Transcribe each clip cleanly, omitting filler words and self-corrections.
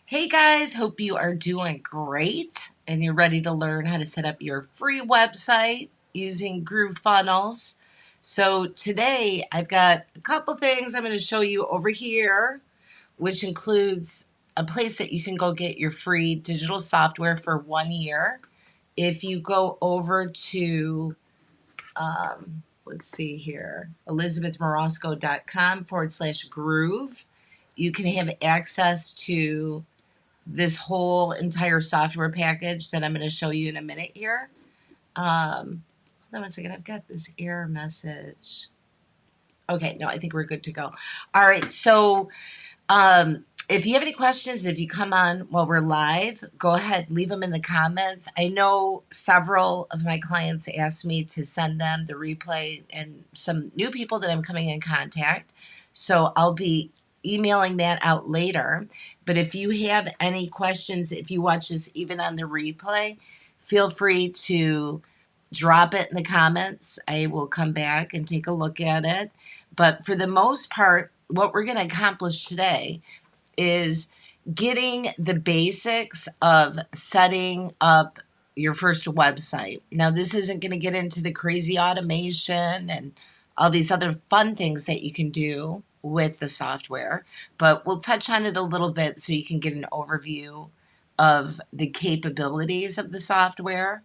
Hey guys, hope you are doing great and you're ready to learn how to set up your free website using Groove Funnels. So today I've got a couple things I'm going to show you over here, which includes a place that you can go get your free digital software for 1 year. If you go over to, let's see here, elizabethmarasco.com/groove, you can have access to this whole entire software package that I'm going to show you in a minute here. Hold on one second. I've got this error message. Okay, no, I think we're good to go. All right, so if you have any questions, if you come on while we're live, go ahead, leave them in the comments. I know several of my clients asked me to send them the replay and some new people that I'm coming in contact. So I'll be emailing that out later. But if you have any questions, if you watch this even on the replay, feel free to drop it in the comments. I will come back and take a look at it. But for the most part, what we're going to accomplish today is getting the basics of setting up your first website. Now, this isn't going to get into the crazy automation and all these other fun things that you can do with the software, but we'll touch on it a little bit so you can get an overview of the capabilities of the software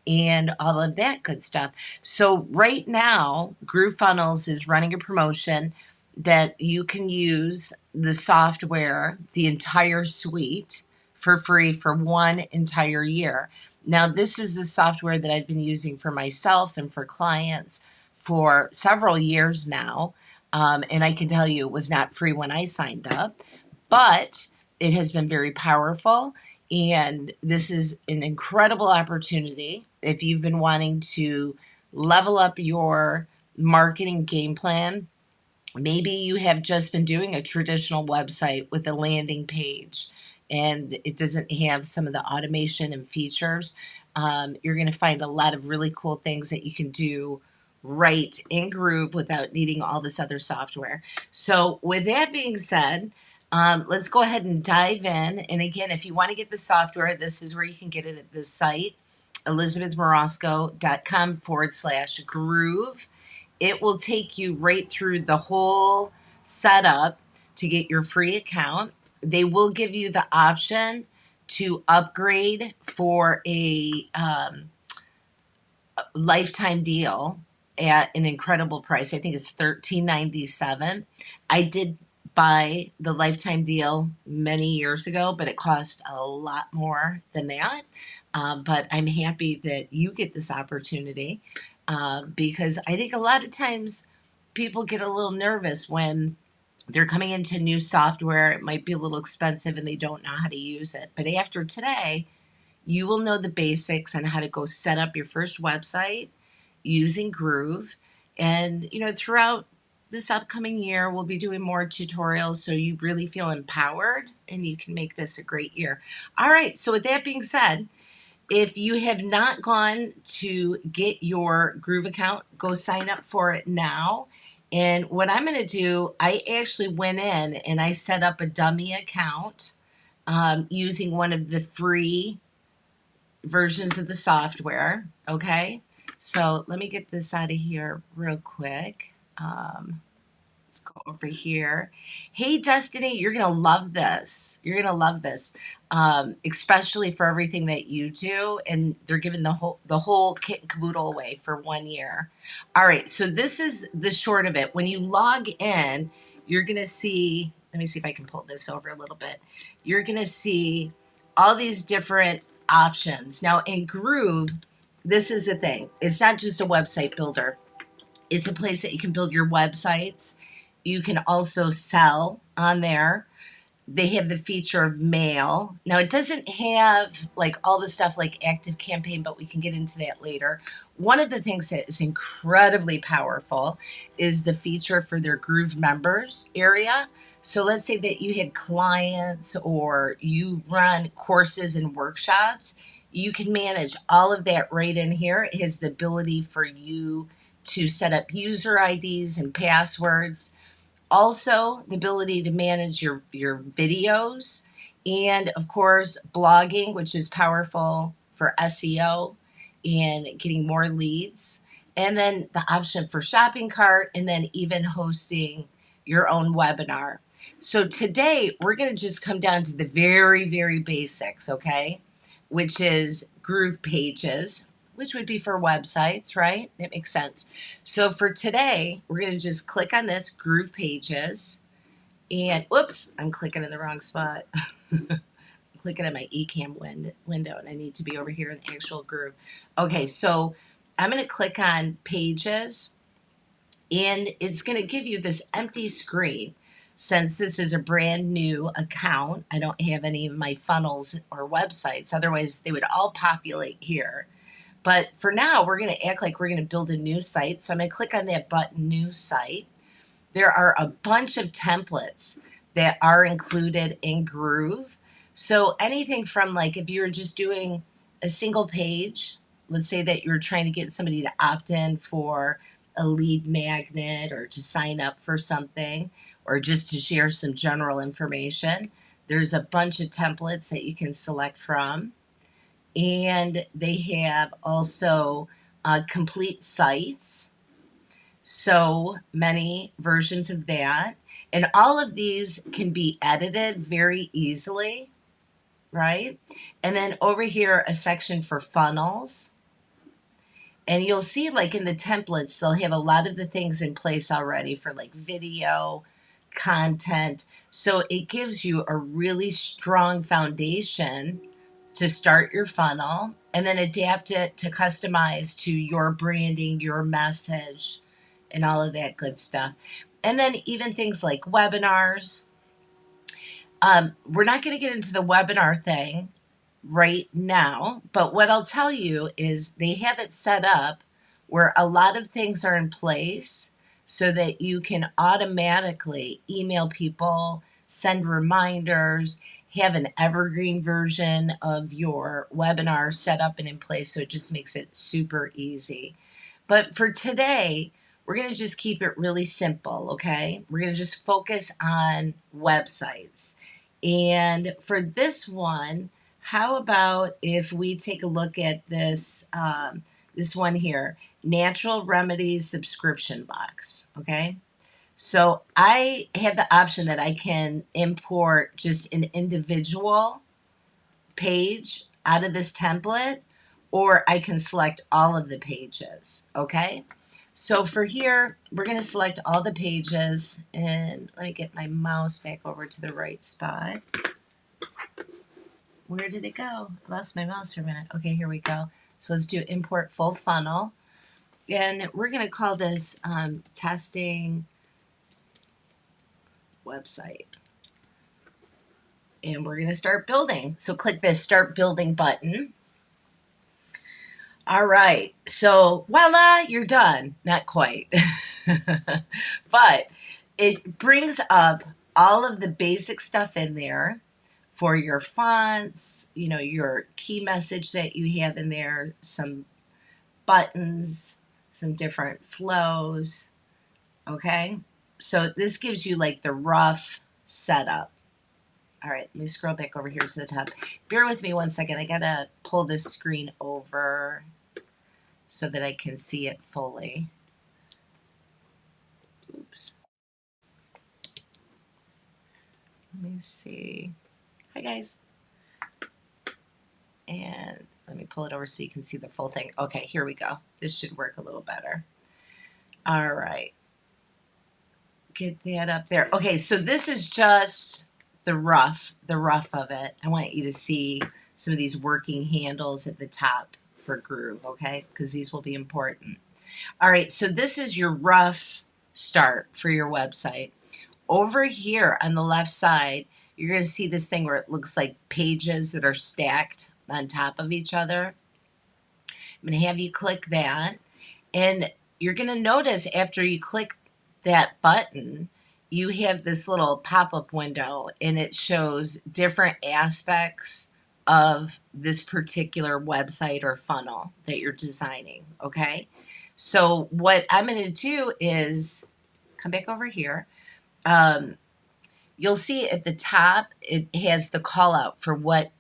and all of that good stuff. So right now, GrooveFunnels is running a promotion that you can use the software, the entire suite, for free for 1 entire year. Now, this is the software that I've been using for myself and for clients for several years now. And I can tell you it was not free when I signed up, but it has been very powerful. And this is an incredible opportunity if you've been wanting to level up your marketing game plan. Maybe you have just been doing a traditional website with a landing page and it doesn't have some of the automation and features. You're going to find a lot of really cool things that you can do right in Groove without needing all this other software. So with that being said, let's go ahead and dive in. And again, if you want to get the software, this is where you can get it at this site, elizabethmarasco.com/groove. It will take you right through the whole setup to get your free account. They will give you the option to upgrade for a lifetime deal at an incredible price. I think it's $13.97. I did buy the lifetime deal many years ago, but it cost a lot more than that. But I'm happy that you get this opportunity because I think a lot of times people get a little nervous when they're coming into new software. It might be a little expensive and they don't know how to use it. But after today, you will know the basics on how to go set up your first website using Groove. And, throughout this upcoming year, we'll be doing more tutorials so you really feel empowered and you can make this a great year. All right, so with that being said, if you have not gone to get your Groove account, go sign up for it now. And what I'm going to do, I actually went in and I set up a dummy account using one of the free versions of the software. Okay, so let me get this out of here real quick. Let's go over here. Hey, Destiny, you're going to love this. You're going to love this, especially for everything that you do. And they're giving the whole kit and caboodle away for 1 year. All right, so this is the short of it. When you log in, you're going to see, let me see if I can pull this over a little bit. You're going to see all these different options. Now, in Groove, this is the thing. It's not just a website builder. It's a place that you can build your websites. You can also sell on there. They have the feature of mail. Now, it doesn't have like all the stuff like Active Campaign, but we can get into that later. One of the things that is incredibly powerful is the feature for their Groove members area. So let's say that you had clients or you run courses and workshops. You can manage all of that right in here. It has the ability for you to set up user IDs and passwords. Also, the ability to manage your videos And of course, blogging, which is powerful for SEO and getting more leads. And then the option for shopping cart, and then even hosting your own webinar. So today we're going to just come down to the very, very basics, okay? Which is Groove pages, which would be for websites, right? That makes sense. So for today, we're going to just click on this Groove pages. And whoops, I'm clicking in the wrong spot. Clicking at my eCam window, and I need to be over here in the actual Groove. Okay, so I'm going to click on pages, and it's going to give you this empty screen. Since this is a brand new account, I don't have any of my funnels or websites. Otherwise, they would all populate here. But for now, we're going to act like we're going to build a new site. So I'm going to click on that button, New Site. There are a bunch of templates that are included in Groove. So anything from, like, if you're just doing a single page, let's say that you're trying to get somebody to opt in for a lead magnet or to sign up for something or just to share some general information, there's a bunch of templates that you can select from. And they have also complete sites. So many versions of that. And all of these can be edited very easily, right? And then over here, a section for funnels. And you'll see, like, in the templates, they'll have a lot of the things in place already for, like, video, content. So it gives you a really strong foundation to start your funnel, and then adapt it to customize to your branding, your message, and all of that good stuff. And then even things like webinars. We're not going to get into the webinar thing right now, but what I'll tell you is they have it set up where a lot of things are in place so that you can automatically email people, send reminders, have an evergreen version of your webinar set up and in place, so it just makes it super easy. But for today, we're going to just keep it really simple, okay? We're going to just focus on websites. And for this one, how about if we take a look at this this one here, Natural Remedies subscription box, okay? So I have the option that I can import just an individual page out of this template, or I can select all of the pages, okay? So for here, we're going to select all the pages, and let me get my mouse back over to the right spot. Where did it go? I lost my mouse for a minute. Okay, here we go. So let's do import full funnel. And we're going to call this testing website. And we're going to start building. So click this start building button. All right. So voila, you're done. Not quite. But it brings up all of the basic stuff in there for your fonts, you know, your key message that you have in there, some buttons, some different flows. Okay. So this gives you like the rough setup. All right, let me scroll back over here to the top. Bear with me one second. I gotta pull this screen over so that I can see it fully. Oops. Let me see. Hi, guys. And let me pull it over so you can see the full thing. Okay, here we go. This should work a little better. All right. Get that up there. Okay, so this is just the rough of it. I want you to see some of these working handles at the top for Groove, okay? Because these will be important. All right, so this is your rough start for your website. Over here on the left side, you're going to see this thing where it looks like pages that are stacked on top of each other. I'm going to have you click that, and you're going to notice after you click that button, you have this little pop-up window, and it shows different aspects of this particular website or funnel that you're designing, okay? So what I'm going to do is come back over here. you'll see at the top, it has the call out for what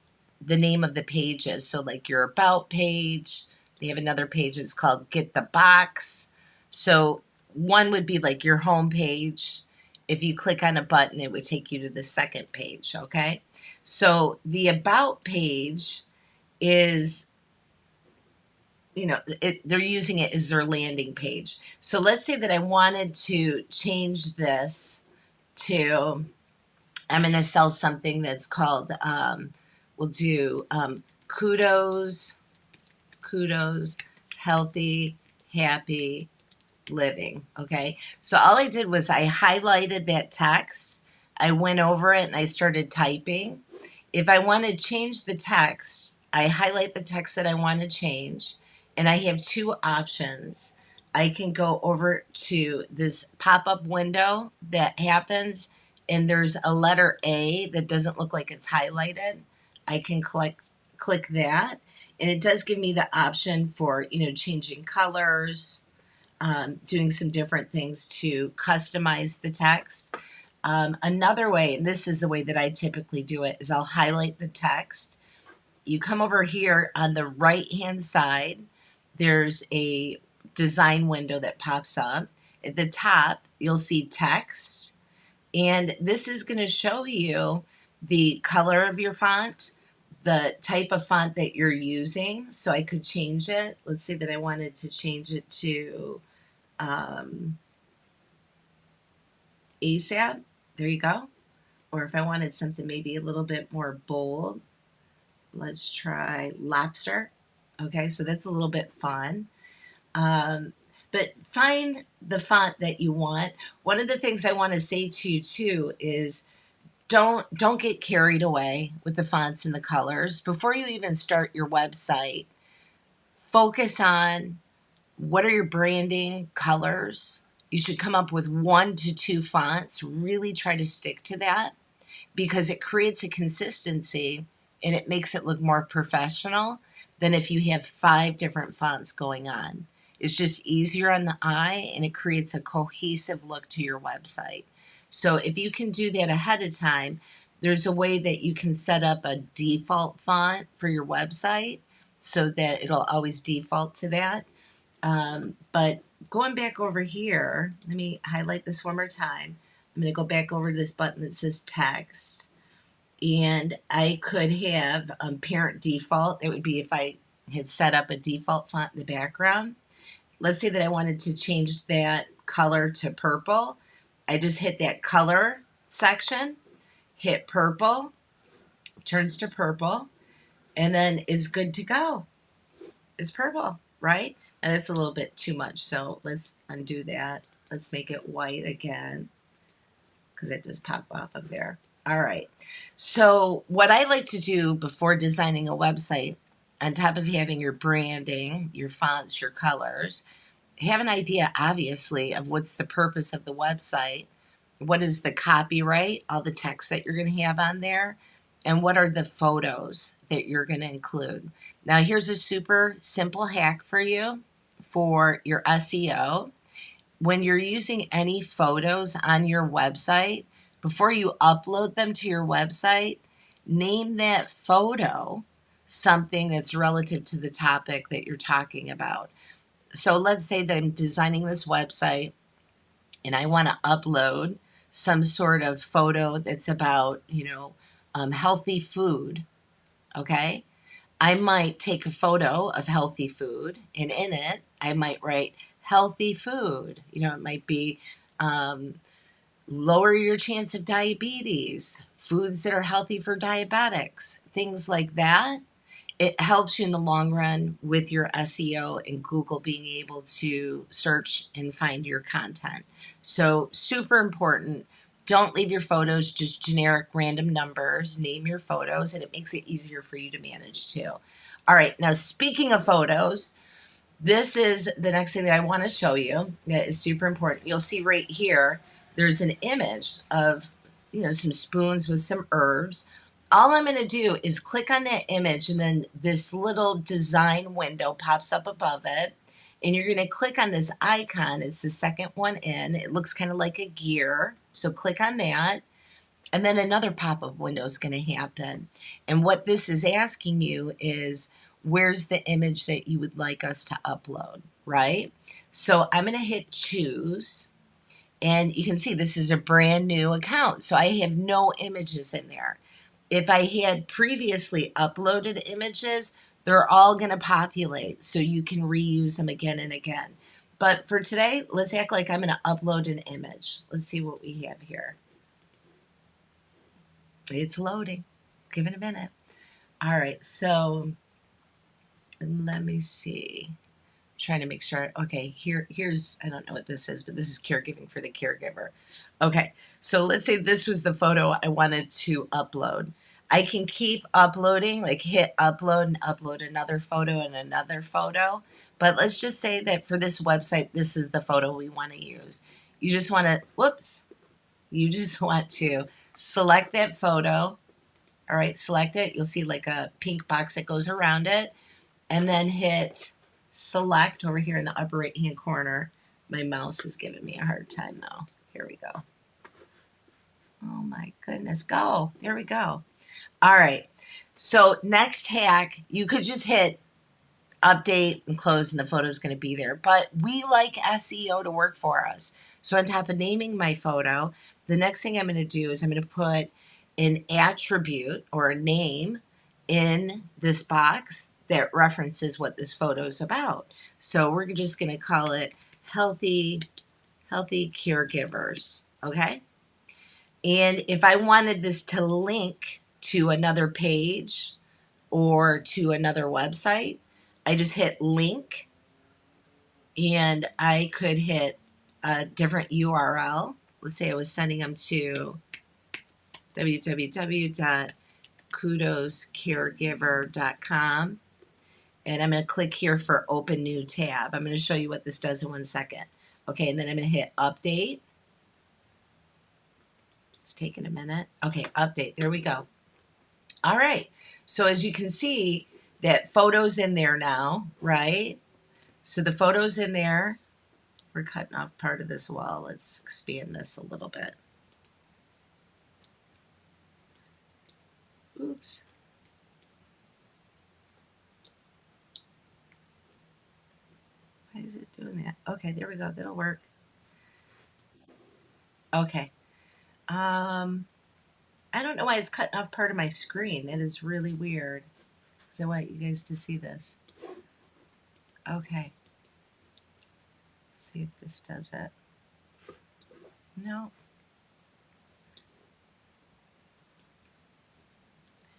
the name of the page is. So like your about page, they have another page that's called Get the Box. So one would be like your home page. If you click on a button, it would take you to the second page, okay? So the about page is, they're using it as their landing page. So let's say that I wanted to change this to, I'm going to sell something that's called, we'll do kudos, healthy, happy living. Okay. So all I did was I highlighted that text. I went over it and I started typing. If I want to change the text, I highlight the text that I want to change, and I have two options. I can go over to this pop-up window that happens, and there's a letter A that doesn't look like it's highlighted. I can click that, and it does give me the option for changing colors, doing some different things to customize the text. Another way, and this is the way that I typically do it, is I'll highlight the text. You come over here on the right hand side, there's a design window that pops up. At the top, you'll see text, and this is going to show you the color of your font, the type of font that you're using. So I could change it. Let's say that I wanted to change it to ASAP. There you go. Or if I wanted something maybe a little bit more bold, let's try lobster. Okay, so that's a little bit fun. But find the font that you want. One of the things I want to say to you too is don't get carried away with the fonts and the colors. Before you even start your website, focus on what are your branding colors. You should come up with 1 to 2 fonts. Really try to stick to that, because it creates a consistency and it makes it look more professional than if you have 5 different fonts going on. It's just easier on the eye, and it creates a cohesive look to your website. So if you can do that ahead of time, there's a way that you can set up a default font for your website so that it'll always default to that. But going back over here, let me highlight this one more time. I'm going to go back over to this button that says text, and I could have parent default. It would be if I had set up a default font in the background. Let's say that I wanted to change that color to purple. I just hit that color section, hit purple, turns to purple, and then it's good to go. It's purple, right? And that's a little bit too much, so let's undo that. Let's make it white again, because it does pop off of there. All right. So what I like to do before designing a website, on top of having your branding, your fonts, your colors, have an idea, obviously, of what's the purpose of the website, what is the copyright, all the text that you're going to have on there, and what are the photos that you're going to include. Now, here's a super simple hack for you for your SEO. When you're using any photos on your website, before you upload them to your website, name that photo something that's relative to the topic that you're talking about. So let's say that I'm designing this website and I want to upload some sort of photo that's about, healthy food. Okay. I might take a photo of healthy food, and in it, I might write healthy food. It might be lower your chance of diabetes, foods that are healthy for diabetics, things like that. It helps you in the long run with your SEO and Google being able to search and find your content. So super important. Don't leave your photos just generic random numbers. Name your photos, and it makes it easier for you to manage too. All right, now speaking of photos, this is the next thing that I want to show you that is super important. You'll see right here, there's an image of, some spoons with some herbs. All I'm going to do is click on that image, and then this little design window pops up above it, and you're going to click on this icon. It's the second one in. It looks kind of like a gear, so click on that. And then another pop-up window is going to happen. And what this is asking you is, where's the image that you would like us to upload, right? So I'm going to hit choose. And you can see this is a brand new account. So I have no images in there. If I had previously uploaded images, they're all going to populate so you can reuse them again and again. But for today, let's act like I'm going to upload an image. Let's see what we have here. It's loading. Give it a minute. All right, so let me see. Trying to make sure. Okay, here's, I don't know what this is, but this is caregiving for the caregiver. Okay, so let's say this was the photo I wanted to upload. I can keep uploading, like hit upload and upload another photo and another photo. But let's just say that for this website, this is the photo we want to use. You just want to, whoops, you just want to select that photo. All right, select it. You'll see like a pink box that goes around it. And then hit select over here in the upper right hand corner. My mouse is giving me a hard time though. Here we go. Oh my goodness, go. There we go. All right. So next hack, you could just hit update and close and the photo is going to be there. But we like SEO to work for us. So on top of naming my photo, the next thing I'm going to do is I'm going to put an attribute or a name in this box that references what this photo is about. So we're just going to call it healthy caregivers. Okay. And if I wanted this to link to another page or to another website, I just hit link and I could hit a different URL. Let's say I was sending them to www.kudoscaregiver.com. And I'm going to click here for open new tab. I'm going to show you what this does in 1 second. Okay, and then I'm going to hit update. It's taking a minute. Okay, update. There we go. All right. So as you can see, that photo's in there now, right? So the photo's in there. We're cutting off part of this wall. Let's expand this a little bit. Oops. Why is it doing that? Okay, there we go. That'll work. Okay. I don't know why it's cutting off part of my screen. It is really weird. Because I want you guys to see this. Okay. Let's see if this does it. No.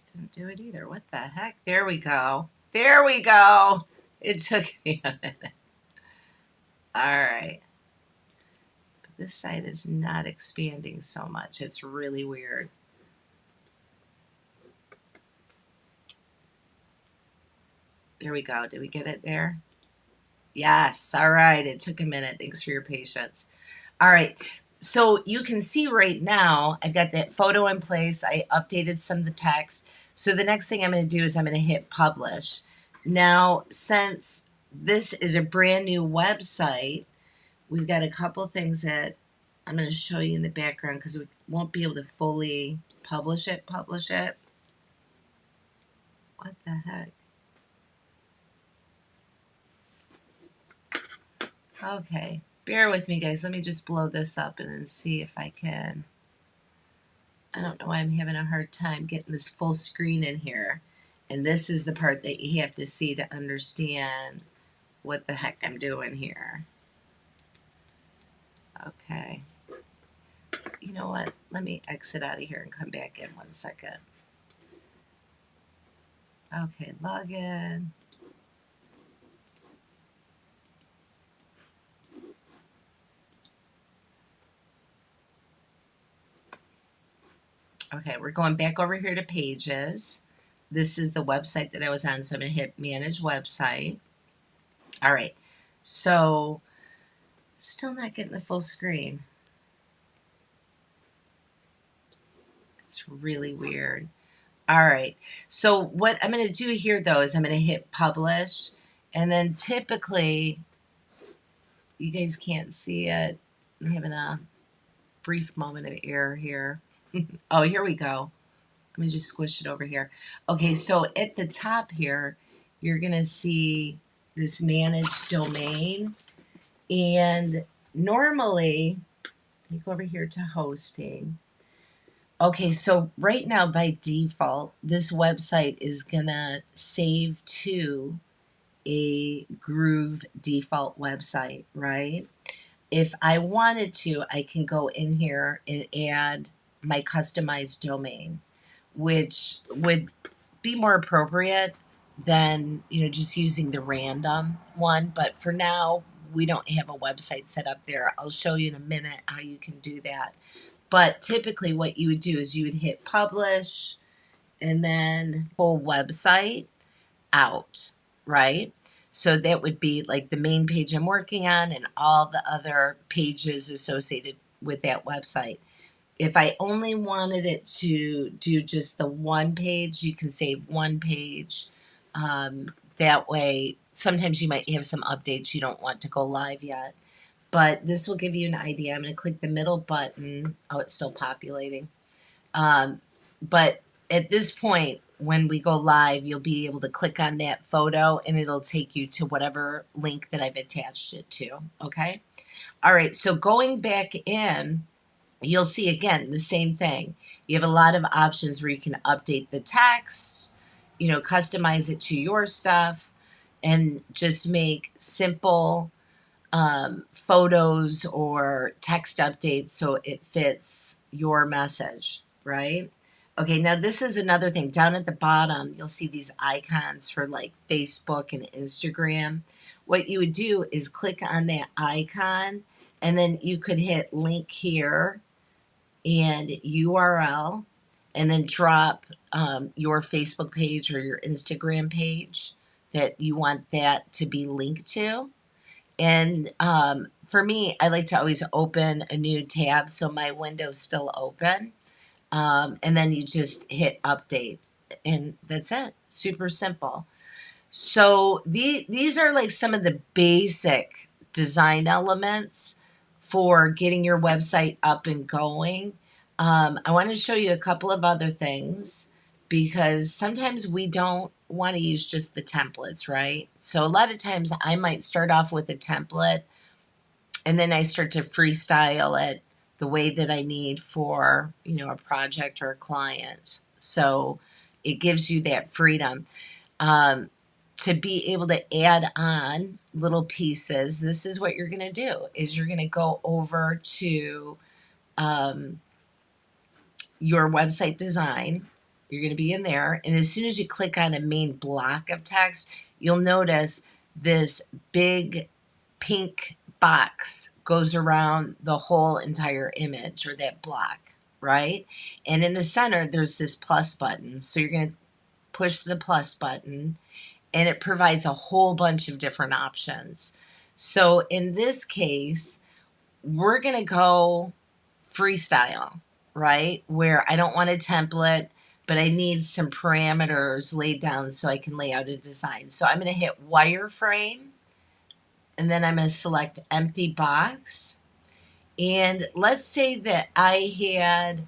It didn't do it either. What the heck? There we go. There we go. It took me a minute. All right. But this side is not expanding so much. It's really weird. There we go. Did we get it there? Yes. All right. It took a minute. Thanks for your patience. All right. So you can see right now, I've got that photo in place. I updated some of the text. So the next thing I'm going to do is I'm going to hit publish. Now, since this is a brand new website, we've got a couple things that I'm going to show you in the background because we won't be able to fully publish it. What the heck? Okay, bear with me, guys. Let me just blow this up and then see if I can. I don't know why I'm having a hard time getting this full screen in here. And this is the part that you have to see to understand what the heck I'm doing here. Okay. You know what? Let me exit out of here and come back in 1 second. Okay, log in. Okay, we're going back over here to pages. This is the website that I was on, so I'm going to hit manage website. All right, so still not getting the full screen. It's really weird. All right, so what I'm going to do here though is I'm going to hit publish, and then typically, you guys can't see it. I'm having a brief moment of error here. Oh, here we go. Let me just squish it over here. Okay, so at the top here, you're going to see this managed domain. And normally, let me go over here to hosting. Okay, so right now by default, this website is going to save to a Groove default website, right? If I wanted to, I can go in here and add my customized domain, which would be more appropriate than, just using the random one. But for now, we don't have a website set up there. I'll show you in a minute how you can do that. But typically what you would do is you would hit publish and then full website out, right? So that would be like the main page I'm working on and all the other pages associated with that website. If I only wanted it to do just the one page, you can save one page. That way, sometimes you might have some updates you don't want to go live yet. But this will give you an idea. I'm going to click the middle button. Oh, it's still populating. But at this point, when we go live, you'll be able to click on that photo and it'll take you to whatever link that I've attached it to. Okay. All right. So going back in, you'll see again the same thing. You have a lot of options where you can update the text, customize it to your stuff, and just make simple photos or text updates so it fits your message, right? Okay, now this is another thing. Down at the bottom, you'll see these icons for like Facebook and Instagram. What you would do is click on that icon, and then you could hit link here and URL, and then drop your Facebook page or your Instagram page that you want that to be linked to. And for me, I like to always open a new tab so my window's still open. And then you just hit update, and that's it. Super simple. So these are like some of the basic design elements for getting your website up and going. I want to show you a couple of other things because sometimes we don't want to use just the templates, right? So a lot of times I might start off with a template and then I start to freestyle it the way that I need for, a project or a client. So it gives you that freedom. To be able to add on little pieces, this is what you're going to do, is you're going to go over to your website design. You're going to be in there. And as soon as you click on a main block of text, you'll notice this big pink box goes around the whole entire image or that block, right? And in the center, there's this plus button. So you're going to push the plus button, and it provides a whole bunch of different options. So in this case, we're going to go freestyle, right? Where I don't want a template, but I need some parameters laid down so I can lay out a design. So I'm going to hit wireframe, and then I'm going to select empty box. And let's say that I had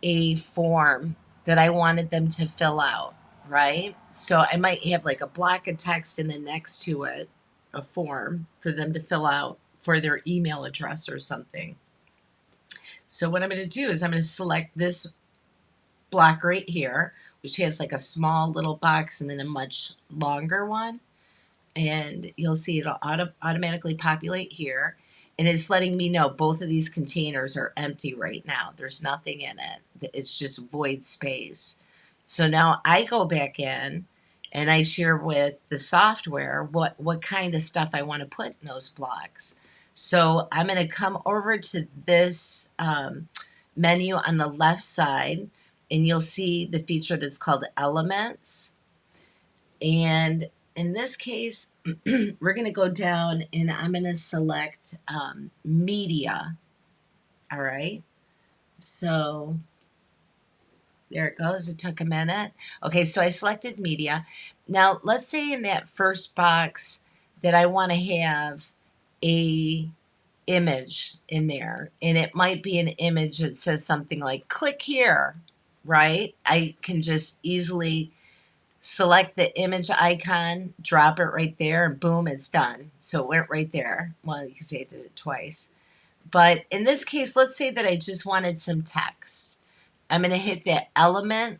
a form that I wanted them to fill out, right? So I might have like a block of text and then next to it, a form for them to fill out for their email address or something. So what I'm going to do is I'm going to select this block right here, which has like a small little box and then a much longer one. And you'll see it'll automatically populate here. And it's letting me know both of these containers are empty right now. There's nothing in it. It's just void space. So now I go back in and I share with the software what kind of stuff I want to put in those blocks. So I'm going to come over to this menu on the left side, and you'll see the feature that's called Elements. And in this case, we're going to go down and I'm going to select media. All right. So there it goes. It took a minute. Okay, so I selected media. Now, let's say in that first box that I want to have a image in there, and it might be an image that says something like click here, right? I can just easily select the image icon, drop it right there, and boom, it's done. So it went right there. Well, you can say I did it twice. But in this case, let's say that I just wanted some text. I'm going to hit that element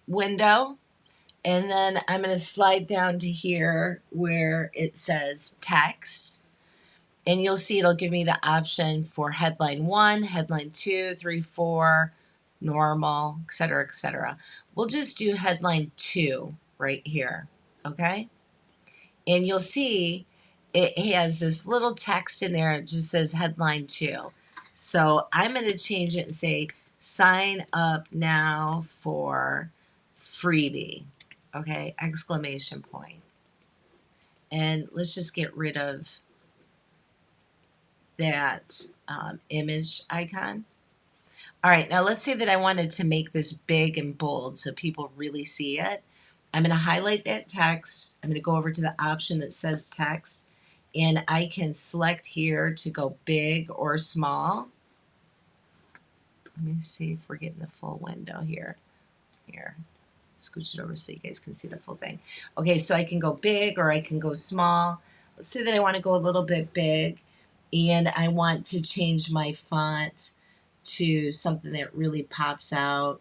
window, and then I'm going to slide down to here where it says text. And you'll see it'll give me the option for headline 1, headline 2, 3, 4, normal, etc., etc. We'll just do headline 2 right here, okay? And you'll see it has this little text in there. It just says headline 2. So I'm going to change it and say, sign up now for freebie, okay? Exclamation point. And let's just get rid of that image icon. All right, now let's say that I wanted to make this big and bold so people really see it. I'm going to highlight that text. I'm going to go over to the option that says text, and I can select here to go big or small. Let me see if we're getting the full window here. Here, scooch it over so you guys can see the full thing. Okay, so I can go big or I can go small. Let's say that I want to go a little bit big, and I want to change my font to something that really pops out.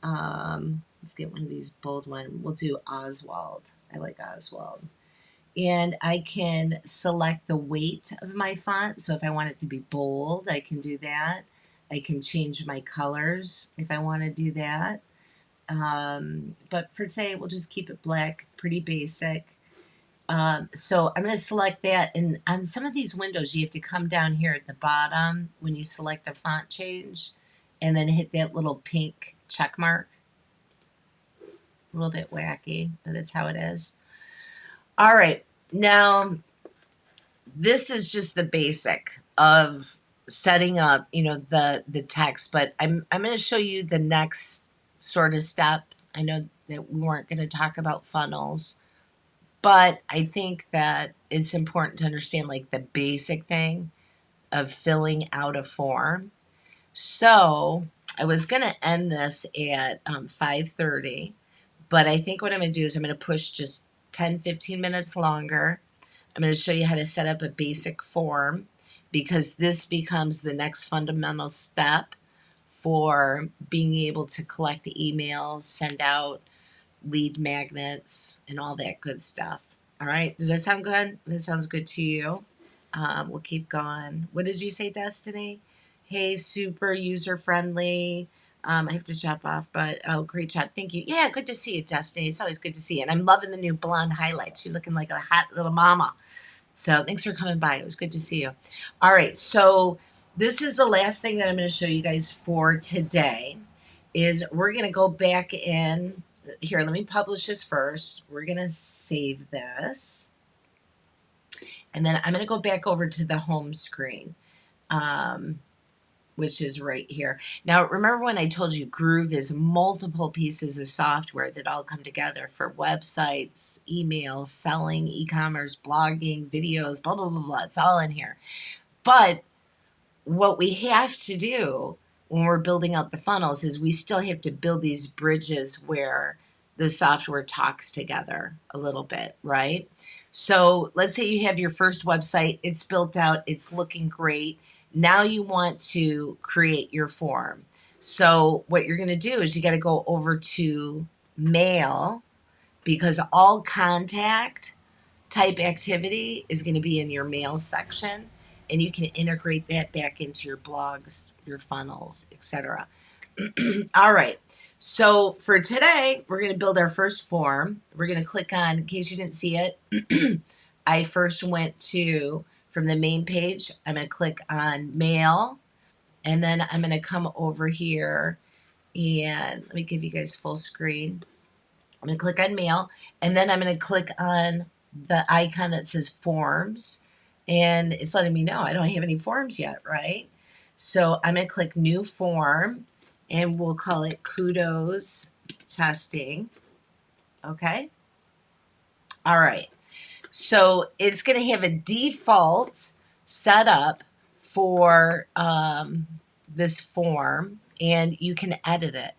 Let's get one of these bold ones. We'll do Oswald. I like Oswald. And I can select the weight of my font. So if I want it to be bold, I can do that. I can change my colors if I want to do that. But for today, we'll just keep it black, pretty basic. So I'm going to select that, and on some of these windows you have to come down here at the bottom when you select a font change and then hit that little pink check mark. A little bit wacky, but that's how it is. All right, now this is just the basic of setting up, the text, but I'm going to show you the next sort of step. I know that we weren't going to talk about funnels, but I think that it's important to understand like the basic thing of filling out a form. So I was going to end this at 5:30, but I think what I'm going to do is I'm going to push just 10-15 minutes longer. I'm going to show you how to set up a basic form, because this becomes the next fundamental step for being able to collect emails, send out lead magnets, and all that good stuff. All right, does that sound good? That sounds good to you. We'll keep going. What did you say, Destiny? Hey, super user friendly. I have to jump off, but oh, great job. Thank you. Yeah, good to see you, Destiny. It's always good to see you. And I'm loving the new blonde highlights. You're looking like a hot little mama. So thanks for coming by. It was good to see you. All right, so this is the last thing that I'm going to show you guys for today. Is we're going to go back in. Here, let me publish this first. We're going to save this. And then I'm going to go back over to the home screen, which is right here. Now, remember when I told you Groove is multiple pieces of software that all come together for websites, emails, selling, e-commerce, blogging, videos, blah, blah, blah, blah. It's all in here. But what we have to do when we're building out the funnels is we still have to build these bridges where the software talks together a little bit, right? So let's say you have your first website, it's built out, it's looking great. Now you want to create your form. So what you're going to do is you got to go over to mail, because all contact type activity is going to be in your mail section, and you can integrate that back into your blogs, your funnels, etc. All right. So for today, we're going to build our first form. We're going to click on, in case you didn't see it, I first went to, from the main page, I'm going to click on mail, and then I'm going to come over here, and let me give you guys full screen. I'm going to click on mail, and then I'm going to click on the icon that says forms, and it's letting me know I don't have any forms yet, right? So I'm going to click new form, and we'll call it kudos testing. Okay. All right. So it's going to have a default set up for this form, and you can edit it.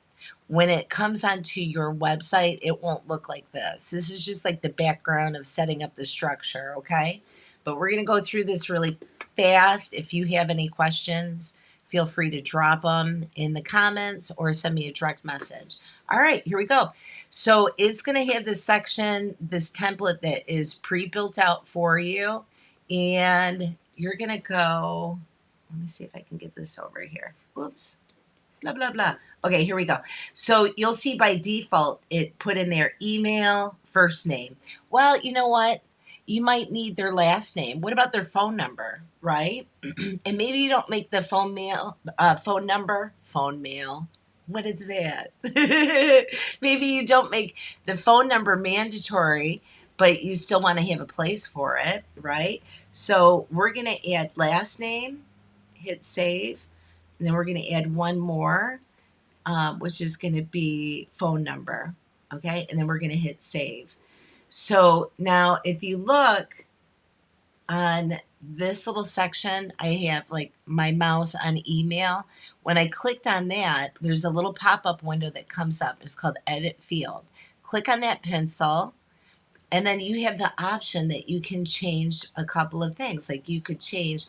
When it comes onto your website, it won't look like this. This is just like the background of setting up the structure, okay? But we're going to go through this really fast. If you have any questions, feel free to drop them in the comments or send me a direct message. All right, here we go. So it's going to have this section, this template that is pre-built out for you. And you're going to go, let me see if I can get this over here. Oops. Blah, blah, blah. Okay, here we go. So you'll see by default, it put in their email, first name. Well, you know what? You might need their last name. What about their phone number, right? And maybe you don't make the phone mail, phone number, phone mail. What is that? Maybe you don't make the phone number mandatory, but you still want to have a place for it, right? So we're going to add last name, hit save. And then we're going to add one more, which is going to be phone number. Okay. And then we're going to hit save. So now if you look on this little section, I have like my mouse on email. When I clicked on that, there's a little pop-up window that comes up. It's called Edit Field. Click on that pencil. And then you have the option that you can change a couple of things. Like you could change,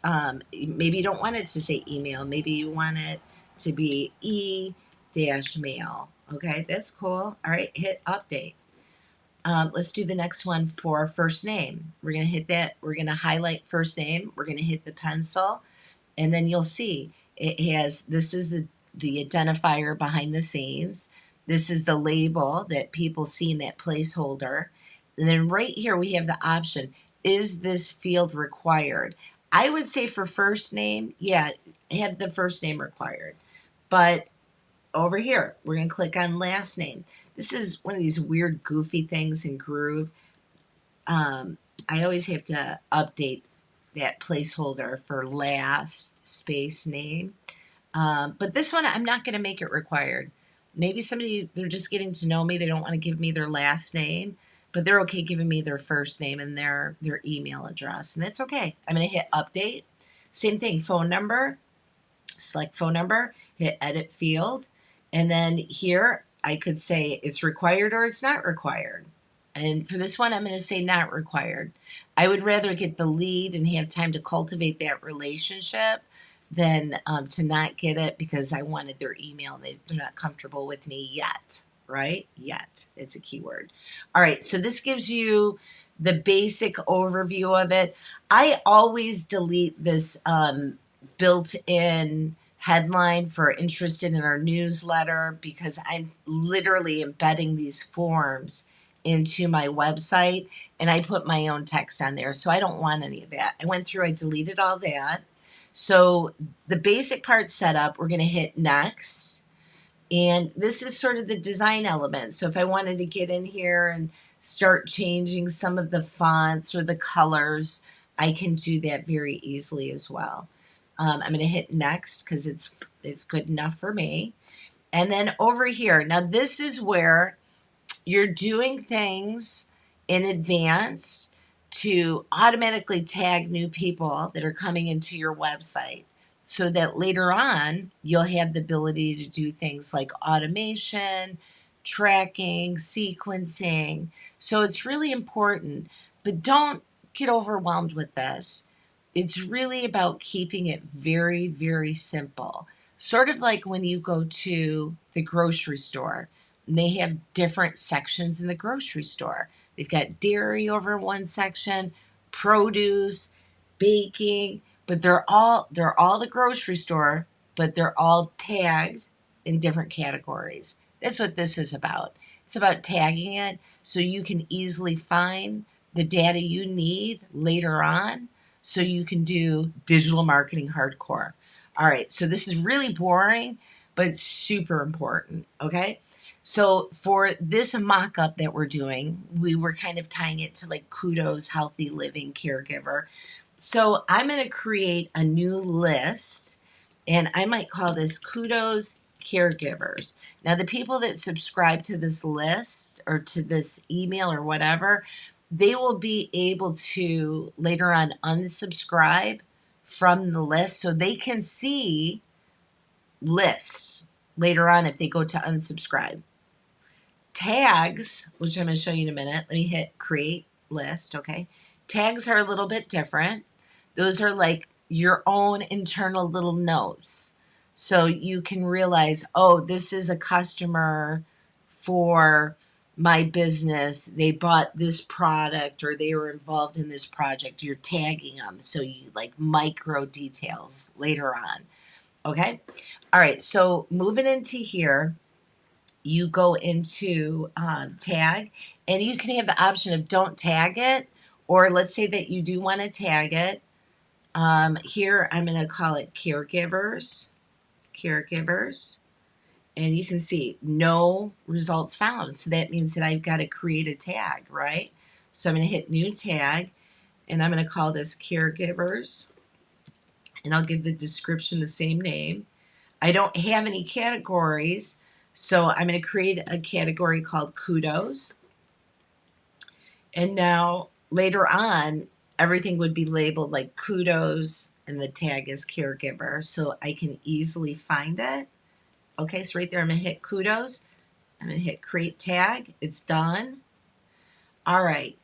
maybe you don't want it to say email. Maybe you want it to be e-mail. Okay, that's cool. All right, hit update. Let's do the next one for first name. We're going to hit that. We're going to highlight first name. We're going to hit the pencil. And then you'll see it has, this is the identifier behind the scenes. This is the label that people see in that placeholder. And then right here we have the option, is this field required? I would say for first name, yeah, have the first name required. But over here, we're going to click on last name. This is one of these weird, goofy things in Groove. I always have to update that placeholder for last space name. But this one, I'm not going to make it required. Maybe somebody, they're just getting to know me. They don't want to give me their last name, but they're okay giving me their first name and their email address. And that's okay. I'm going to hit update. Same thing, phone number. Select phone number, hit edit field. And then here I could say it's required or it's not required. And for this one, I'm going to say not required. I would rather get the lead and have time to cultivate that relationship than to not get it because I wanted their email and they're not comfortable with me yet, right? Yet. It's a keyword. All right, so this gives you the basic overview of it. I always delete this built-in headline for interested in our newsletter because I'm literally embedding these forms into my website and I put my own text on there. So I don't want any of that. I went through, I deleted all that. So the basic part set up, we're going to hit next. And this is sort of the design element. So if I wanted to get in here and start changing some of the fonts or the colors, I can do that very easily as well. I'm going to hit next because it's good enough for me. And then over here, now this is where you're doing things in advance to automatically tag new people that are coming into your website so that later on you'll have the ability to do things like automation, tracking, sequencing. So it's really important, but don't get overwhelmed with this. It's really about keeping it very, very simple. Sort of like when you go to the grocery store, and they have different sections in the grocery store. They've got dairy over one section, produce, baking, but they're all the grocery store, but they're all tagged in different categories. That's what this is about. It's about tagging it so you can easily find the data you need later on so you can do digital marketing hardcore. All right, so this is really boring, but super important, okay? So for this mock-up that we're doing, we were kind of tying it to like Kudos Healthy Living Caregiver. So I'm going to create a new list, and I might call this Kudos Caregivers. Now, the people that subscribe to this list or to this email or whatever, they will be able to later on unsubscribe from the list, so they can see lists later on if they go to unsubscribe. Tags, which I'm going to show you in a minute. Let me hit create list. Okay. Tags are a little bit different. Those are like your own internal little notes. So you can realize, oh, this is a customer for my business. They bought this product or they were involved in this project. You're tagging them. So you like micro details later on. Okay. All right. So moving into here, you go into tag, and you can have the option of don't tag it, or let's say that you do want to tag it. Here I'm going to call it caregivers, and you can see no results found. So that means that I've got to create a tag, right? So I'm going to hit new tag, and I'm going to call this caregivers, and I'll give the description the same name. I don't have any categories, so I'm going to create a category called kudos. And now later on, everything would be labeled like kudos and the tag is caregiver, so I can easily find it. Okay, so right there, I'm going to hit kudos. I'm going to hit create tag. It's done. All right.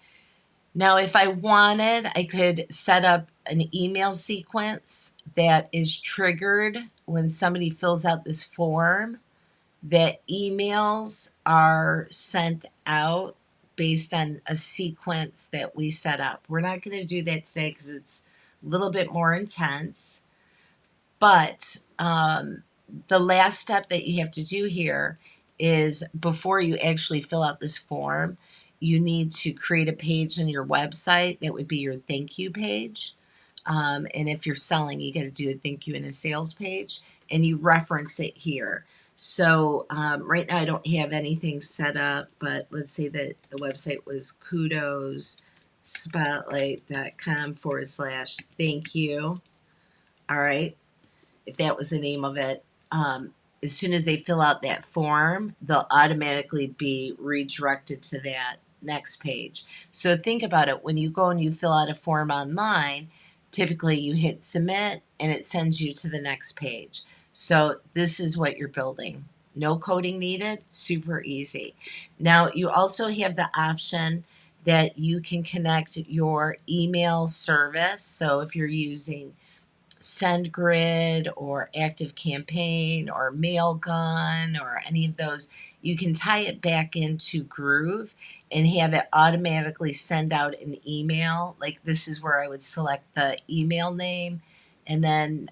Now, if I wanted, I could set up an email sequence that is triggered when somebody fills out this form, that emails are sent out based on a sequence that we set up. We're not going to do that today because it's a little bit more intense. But the last step that you have to do here is before you actually fill out this form, you need to create a page on your website that would be your thank you page. And if you're selling, you got to do a thank you and a sales page, and you reference it here. So right now I don't have anything set up, but let's say that the website was kudosspotlight.com/thank you. All right. If that was the name of it. As soon as they fill out that form, they'll automatically be redirected to that next page. So think about it. When you go and you fill out a form online, typically you hit submit and it sends you to the next page. So this is what you're building. No coding needed, super easy. Now you also have the option that you can connect your email service. So if you're using SendGrid or ActiveCampaign or Mailgun or any of those, you can tie it back into Groove and have it automatically send out an email. Like this is where I would select the email name and then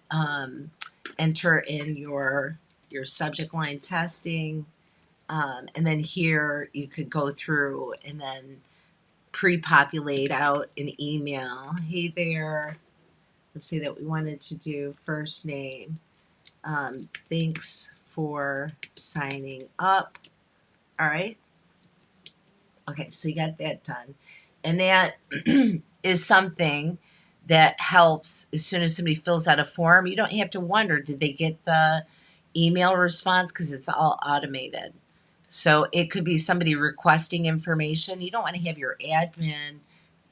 enter in your subject line testing. And then here you could go through and then pre-populate out an email. Hey there. Let's say that we wanted to do first name. Thanks for signing up. All right. Okay, so you got that done. And that is something that helps as soon as somebody fills out a form. You don't have to wonder, did they get the email response? Because it's all automated. So it could be somebody requesting information. You don't want to have your admin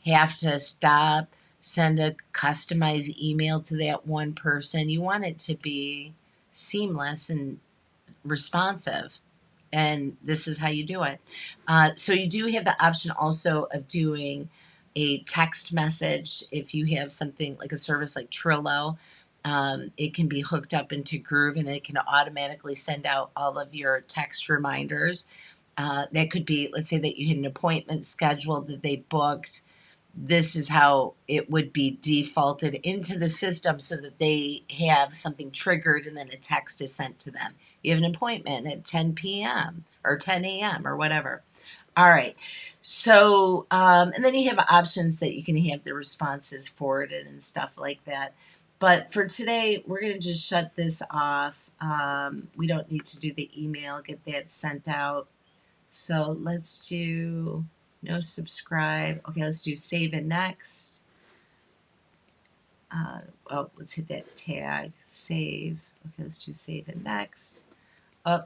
have to stop, send a customized email to that one person. You want it to be seamless and responsive. And this is how you do it. So you do have the option also of doing a text message if you have something like a service like Trello. It can be hooked up into Groove and it can automatically send out all of your text reminders. That could be, let's say that you had an appointment scheduled that they booked. This is how it would be defaulted into the system so that they have something triggered and then a text is sent to them. You have an appointment at 10 p.m. or 10 a.m. or whatever. All right. So, and then you have options that you can have the responses forwarded and stuff like that. But for today, we're going to just shut this off. We don't need to do the email, get that sent out. So let's do no subscribe. Okay, let's do save and next. Oh, let's hit that tag, save. Okay, let's do save and next. Oh.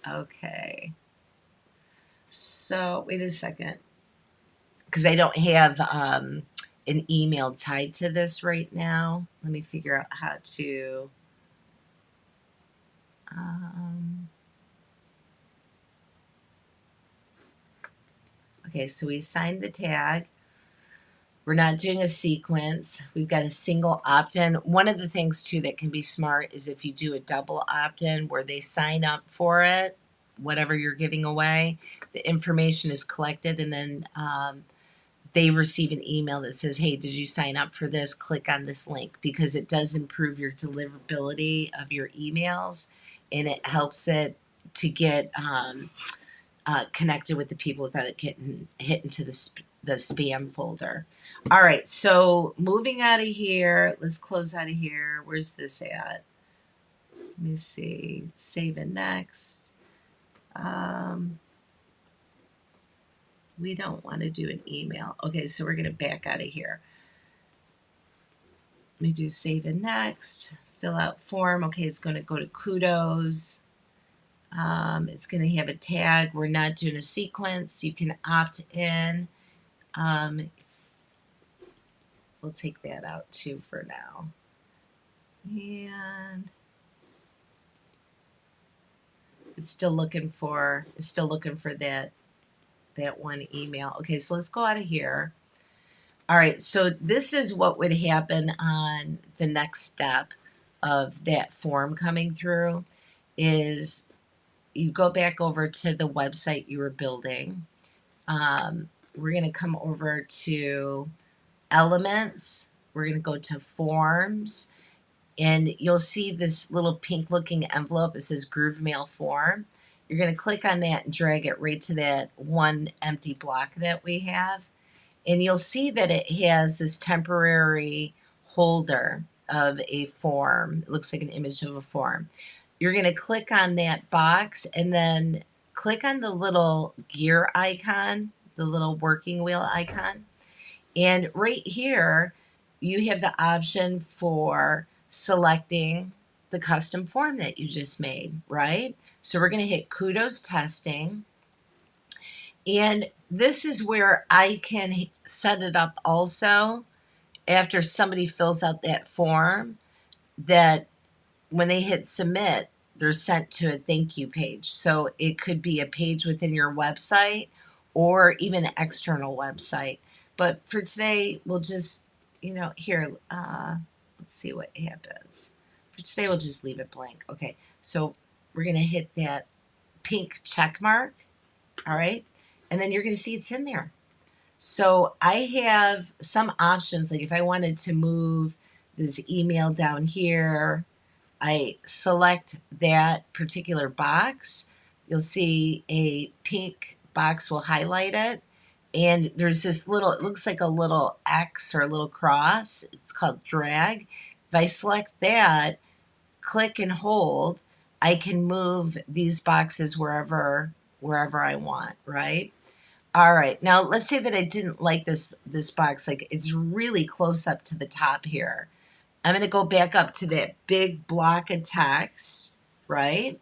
Okay. So So wait a second, because I don't have an email tied to this right now. Let me figure out how to. Um, okay, so we signed the tag. We're not doing a sequence. We've got a single opt-in. One of the things too that can be smart is if you do a double opt-in where they sign up for it, whatever you're giving away, the information is collected and then they receive an email that says, hey, did you sign up for this? Click on this link, because it does improve your deliverability of your emails and it helps it to get connected with the people without it getting hit into the spam folder. All right, so moving out of here, let's close out of here. Where's this at? Let me see. Save and next. We don't want to do an email. Okay, so we're going to back out of here. Let me do save and next. Fill out form. Okay, it's going to go to kudos. It's going to have a tag. We're not doing a sequence. You can opt in. We'll take that out too for now. And it's still looking for that one email. Okay, so let's go out of here. All right, so this is what would happen on the next step of that form coming through is you go back over to the website you were building. We're going to come over to elements. We're going to go to forms, and you'll see this little pink looking envelope. It says Groove Mail Form. You're going to click on that and drag it right to that one empty block that we have. And you'll see that it has this temporary holder of a form. It looks like an image of a form. You're going to click on that box and then click on the little gear icon, the little working wheel icon. And right here, you have the option for selecting the custom form that you just made, right? So we're going to hit Kudos Testing. And this is where I can set it up also after somebody fills out that form that when they hit submit, they're sent to a thank you page. So it could be a page within your website or even an external website. But for today, we'll just, here, let's see what happens. For today, we'll just leave it blank. Okay, so we're going to hit that pink check mark. All right, and then you're going to see it's in there. So I have some options, like if I wanted to move this email down here, I select that particular box. You'll see a pink box will highlight it. And there's this little, it looks like a little X or a little cross. It's called drag. If I select that, click and hold, I can move these boxes wherever I want, right? All right, now let's say that I didn't like this box, like it's really close up to the top here. I'm going to go back up to that big block of text, right?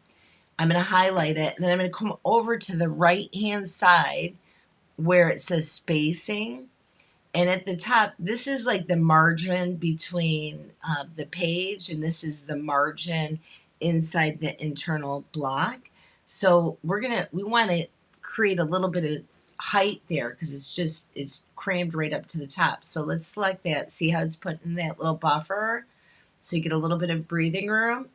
I'm going to highlight it, and then I'm going to come over to the right-hand side where it says spacing. And at the top, this is like the margin between the page, and this is the margin inside the internal block. So we want to create a little bit of height there because it's crammed right up to the top. So let's select that. See how it's put in that little buffer? So you get a little bit of breathing room.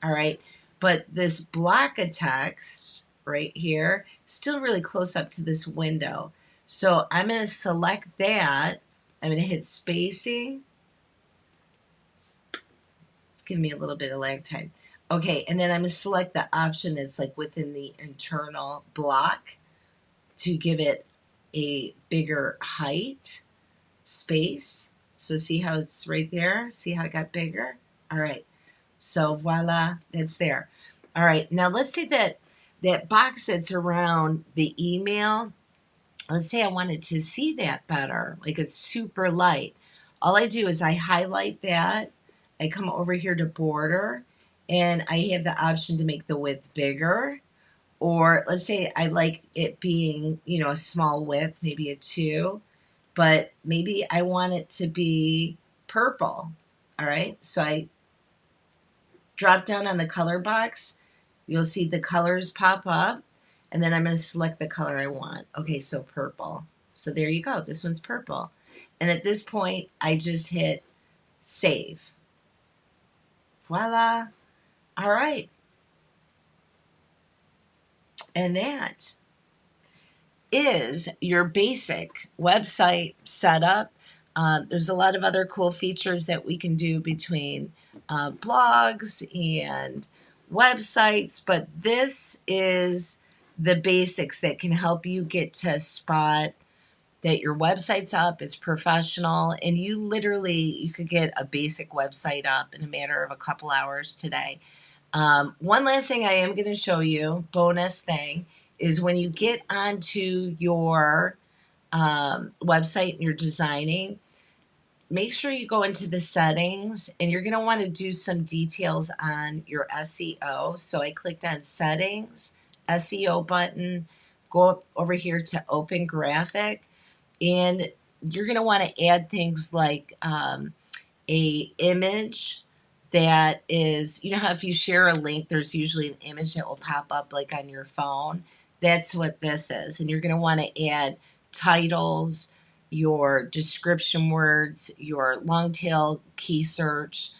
All right. But this block of text right here, still really close up to this window. So I'm going to select that. I'm going to hit spacing. It's giving me a little bit of lag time. Okay, and then I'm going to select the option that's like within the internal block to give it a bigger height space. So see how it's right there? See how it got bigger? All right. So voila, that's there. All right. Now let's say that box that's around the email, let's say I wanted to see that better, like it's super light. All I do is I highlight that. I come over here to border, and I have the option to make the width bigger, Or let's say I like it being, a small width, maybe a 2, but maybe I want it to be purple. All right. So I drop down on the color box. You'll see the colors pop up, and then I'm going to select the color I want. Okay, so purple. So there you go. This one's purple. And at this point, I just hit save. Voila. All right. And that is your basic website setup. There's a lot of other cool features that we can do between blogs and websites, but this is the basics that can help you get to a spot that your website's up, it's professional, and you could get a basic website up in a matter of a couple hours today. One last thing I am going to show you, bonus thing, is when you get onto your website and you're designing, make sure you go into the settings, and you're going to want to do some details on your SEO. So I clicked on settings, SEO button, go up over here to open graphic, and you're going to want to add things like a image that is, how if you share a link, there's usually an image that will pop up like on your phone. That's what this is. And you're going to want to add titles, your description words, your long tail key search,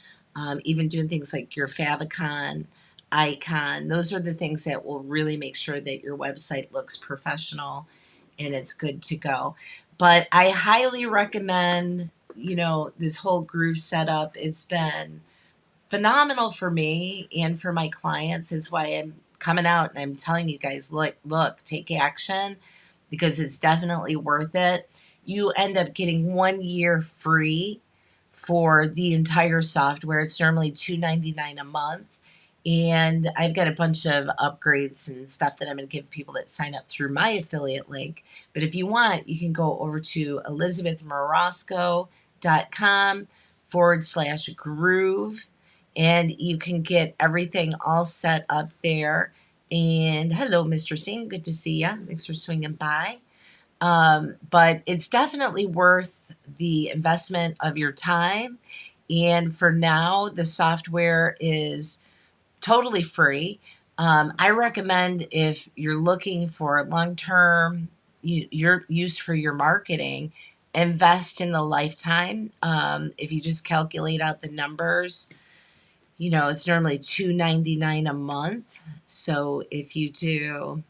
even doing things like your favicon icon. Those are the things that will really make sure that your website looks professional and it's good to go. But I highly recommend, this whole Groove setup. It's been phenomenal for me and for my clients. Is why I'm coming out and I'm telling you guys, look, take action, because it's definitely worth it. You end up getting 1 year free for the entire software. It's normally $2.99 a month. And I've got a bunch of upgrades and stuff that I'm going to give people that sign up through my affiliate link. But if you want, you can go over to elizabethmarasco.com/groove, and you can get everything all set up there. And hello, Mr. Singh. Good to see you. Thanks for swinging by. But it's definitely worth the investment of your time. And for now, the software is totally free. I recommend, if you're looking for long-term your use for your marketing, invest in the lifetime. If you just calculate out the numbers, it's normally $2.99 a month. So if you do,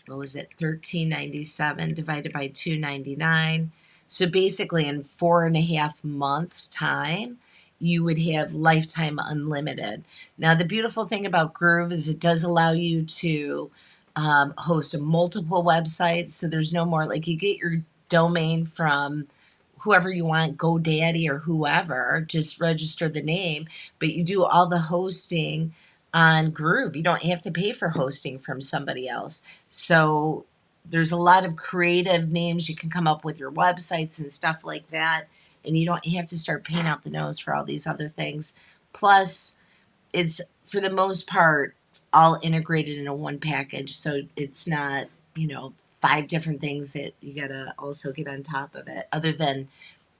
what was it, $13.97 divided by $2.99. So basically in 4.5 months time, you would have lifetime unlimited. Now, the beautiful thing about Groove is it does allow you to host multiple websites. So there's no more, like, you get your domain from whoever you want, GoDaddy or whoever, just register the name, but you do all the hosting on Groove. You don't have to pay for hosting from somebody else. So there's a lot of creative names you can come up with your websites and stuff like that. And you don't have to start paying out the nose for all these other things. Plus, it's, for the most part, all integrated into one package. So it's not, 5 different things that you got to also get on top of it, other than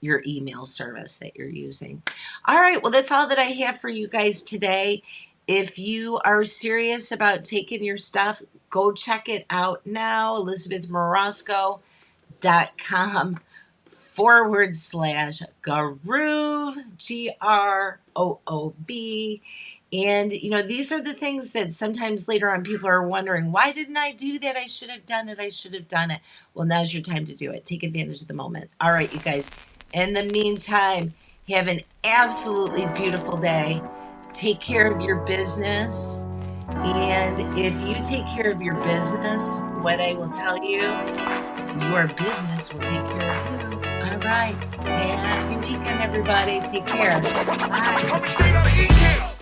your email service that you're using. All right. Well, that's all that I have for you guys today. If you are serious about taking your stuff, go check it out now. elizabethmarasco.com/groove, GROOB. And, these are the things that sometimes later on people are wondering, why didn't I do that? I should have done it. Well, now's your time to do it. Take advantage of the moment. All right, you guys. In the meantime, have an absolutely beautiful day. Take care of your business. And if you take care of your business, what I will tell you, your business will take care of you. All right. Happy weekend, everybody. Take care. Bye.